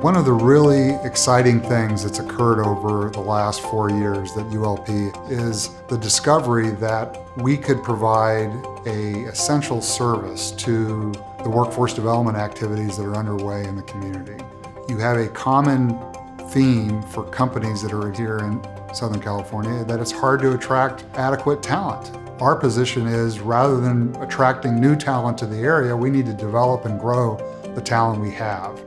One of the really exciting things that's occurred over the last 4 years at ULP is the discovery that we could provide an essential service to the workforce development activities that are underway in the community. You have a common theme for companies that are here in Southern California, that it's hard to attract adequate talent. Our position is, rather than attracting new talent to the area, we need to develop and grow the talent we have.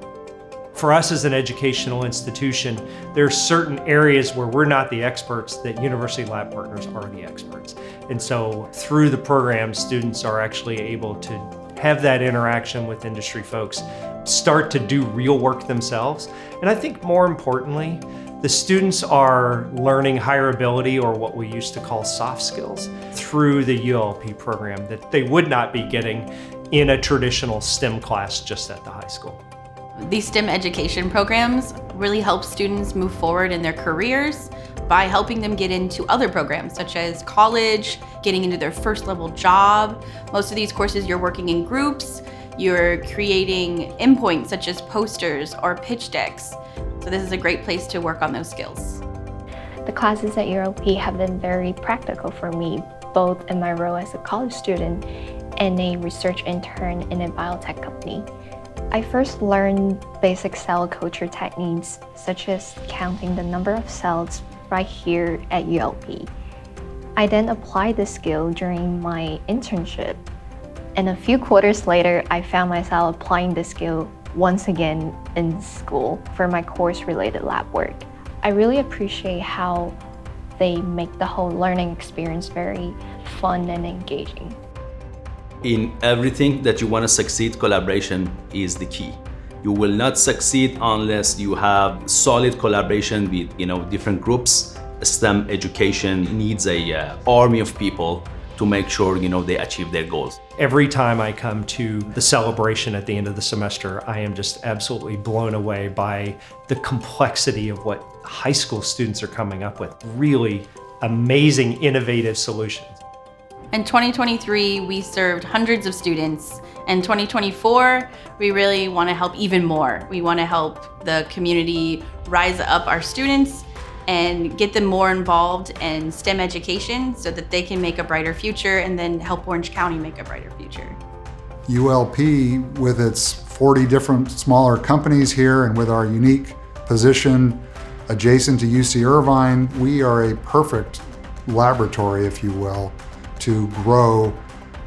For us as an educational institution, there are certain areas where we're not the experts that University Lab Partners are the experts. And so through the program, students are actually able to have that interaction with industry folks, start to do real work themselves. And I think more importantly, the students are learning higher ability, or what we used to call soft skills, through the ULP program that they would not be getting in a traditional STEM class just at the high school. These STEM education programs really help students move forward in their careers by helping them get into other programs such as college, getting into their first level job. Most of these courses you're working in groups, you're creating endpoints such as posters or pitch decks. So this is a great place to work on those skills. The classes at ULP have been very practical for me, both in my role as a college student and a research intern in a biotech company. I first learned basic cell culture techniques, such as counting the number of cells right here at ULP. I then applied the skill during my internship, and a few quarters later, I found myself applying the skill once again in school for my course-related lab work. I really appreciate how they make the whole learning experience very fun and engaging. In everything that you want to succeed, collaboration is the key. You will not succeed unless you have solid collaboration with different groups. STEM education needs a army of people to make sure they achieve their goals. Every time I come to the celebration at the end of the semester, I am just absolutely blown away by the complexity of what high school students are coming up with. Really amazing, innovative solutions. In 2023, we served hundreds of students. In 2024, we really want to help even more. We want to help the community rise up our students and get them more involved in STEM education so that they can make a brighter future and then help Orange County make a brighter future. ULP, with its 40 different smaller companies here and with our unique position adjacent to UC Irvine, we are a perfect laboratory, if you will, to grow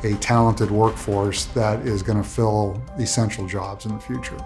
a talented workforce that is going to fill essential jobs in the future.